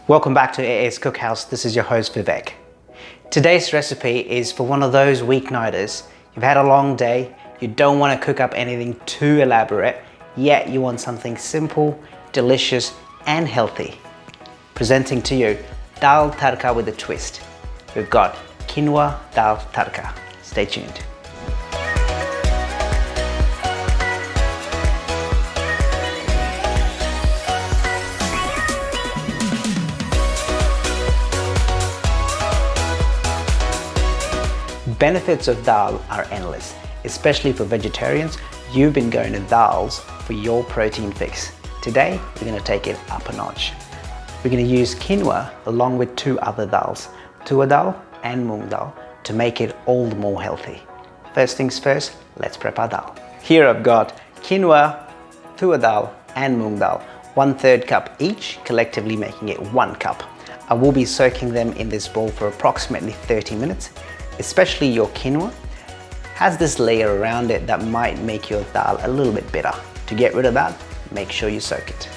Welcome back to AA's Cookhouse. This is your host Vivek. Today's recipe is for one of those weeknighters. You've had a long day, you don't want to cook up anything too elaborate, yet you want something simple, delicious and healthy. Presenting to you Dal Tadka with a twist. We've got Quinoa Dal Tadka. Stay tuned. Benefits of dal are endless, especially for vegetarians. You've been going to dals for your protein fix. Today, we're going to take it up a notch. We're going to use quinoa along with two other dals, Toor Dal and Moong Dal, to make it all the more healthy. First things first, let's prep our dal. Here I've got quinoa, Toor Dal and Moong Dal, 1/3 cup each, collectively making it 1 cup. I will be soaking them in this bowl for approximately 30 minutes. Especially your quinoa has this layer around it that might make your dal a little bit bitter. To get rid of that, make sure you soak it.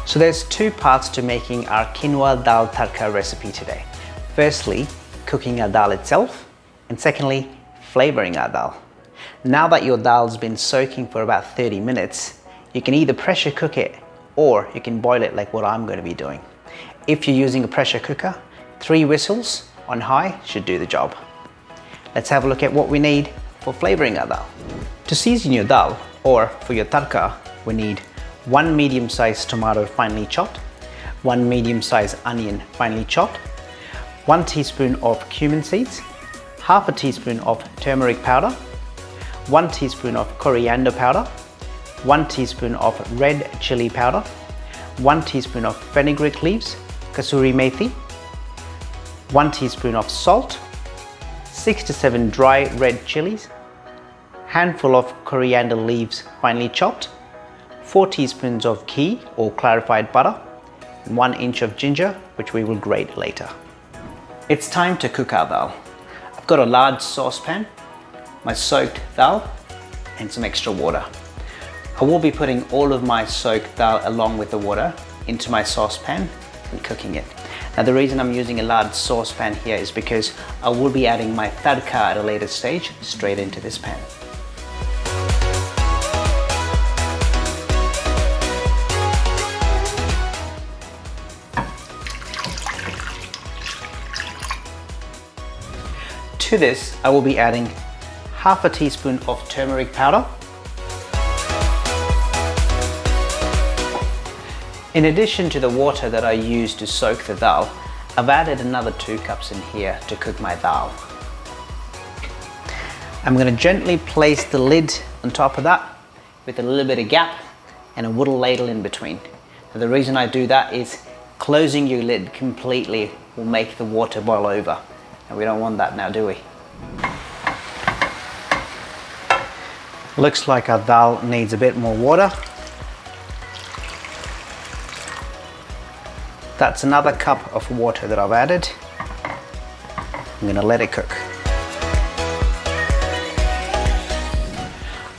So there's two parts to making our Quinoa Dal Tadka recipe today. Firstly, cooking our dal itself, and secondly, flavoring our dal. Now that your dal's been soaking for about 30 minutes, you can either pressure cook it or you can boil it like what I'm going to be doing. If you're using a pressure cooker, 3 whistles on high should do the job. Let's have a look at what we need for flavoring our dal. To season your dal, or for your tadka, we need 1 medium-sized tomato finely chopped, 1 medium-sized onion finely chopped, 1 teaspoon of cumin seeds, half a teaspoon of turmeric powder, 1 teaspoon of coriander powder, 1 teaspoon of red chilli powder, 1 teaspoon of fenugreek leaves, kasuri methi, 1 teaspoon of salt, 6 to 7 dry red chillies, handful of coriander leaves finely chopped, 4 teaspoons of ghee or clarified butter, 1 inch of ginger, which we will grate later. It's time to cook our dal. I've got a large saucepan, my soaked dal, and some extra water. I will be putting all of my soaked dal along with the water into my saucepan and cooking it. Now the reason I'm using a large saucepan here is because I will be adding my tadka at a later stage straight into this pan. To this, I will be adding half a teaspoon of turmeric powder. In addition to the water that I used to soak the dal, I've added another 2 cups in here to cook my dal. I'm going to gently place the lid on top of that with a little bit of gap and a wooden ladle in between. And the reason I do that is closing your lid completely will make the water boil over. And we don't want that now, do we? Looks like our dal needs a bit more water. That's another cup of water that I've added. I'm going to let it cook.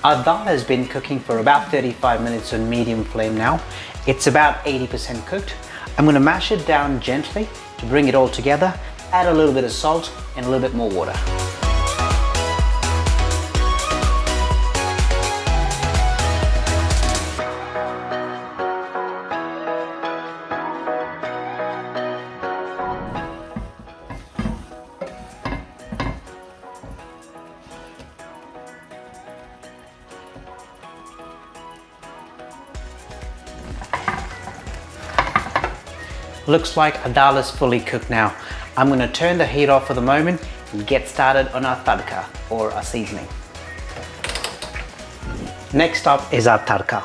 Our dal has been cooking for about 35 minutes on medium flame now. It's about 80% cooked. I'm going to mash it down gently to bring it all together. Add a little bit of salt and a little bit more water. Looks like our dal is fully cooked now. I'm going to turn the heat off for the moment and get started on our tadka, or our seasoning. Next up is our tadka.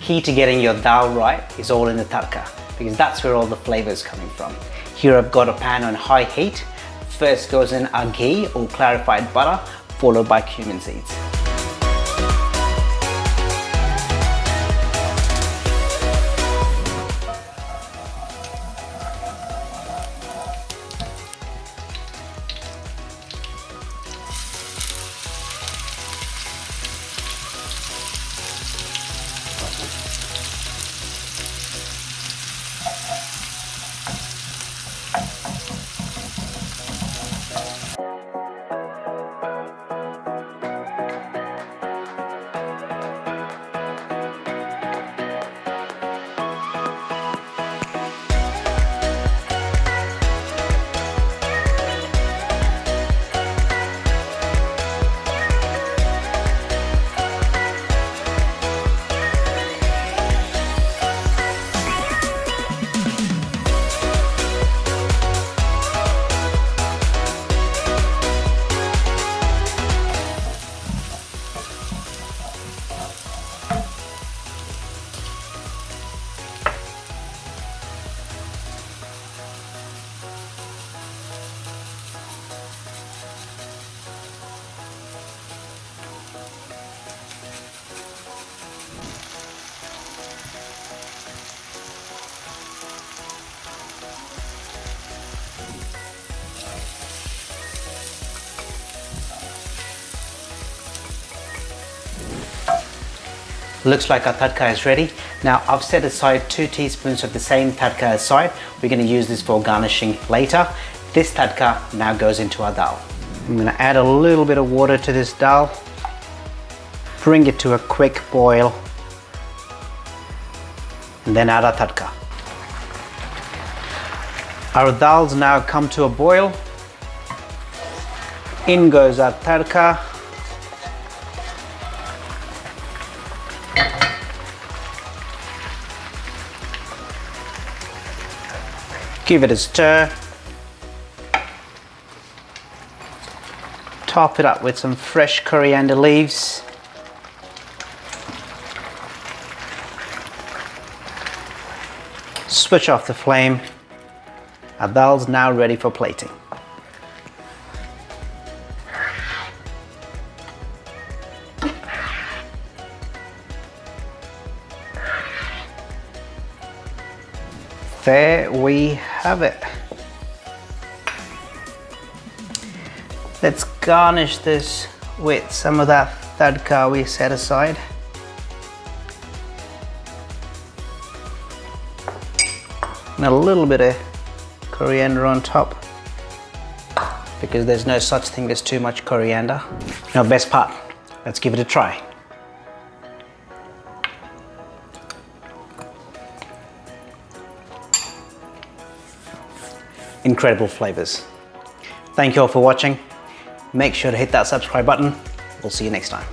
Key to getting your dal right is all in the tadka. because that's where all the flavor is coming from. Here I've got a pan on high heat. First goes in our ghee or clarified butter, followed by cumin seeds. Looks like our tadka is ready. Now I've set aside 2 teaspoons of the same tadka aside. We're going to use this for garnishing later. This tadka now goes into our dal. I'm going to add a little bit of water to this dal. Bring it to a quick boil. And then add our tadka. Our dal's now come to a boil. In goes our tadka. Give it a stir. Top it up with some fresh coriander leaves. Switch off the flame. Our dal's now ready for plating. There we have it. Let's garnish this with some of that tadka we set aside. And a little bit of coriander on top, because there's no such thing as too much coriander. Now, best part, let's give it a try. Incredible flavors. Thank you all for watching. Make sure to hit that subscribe button. We'll see you next time.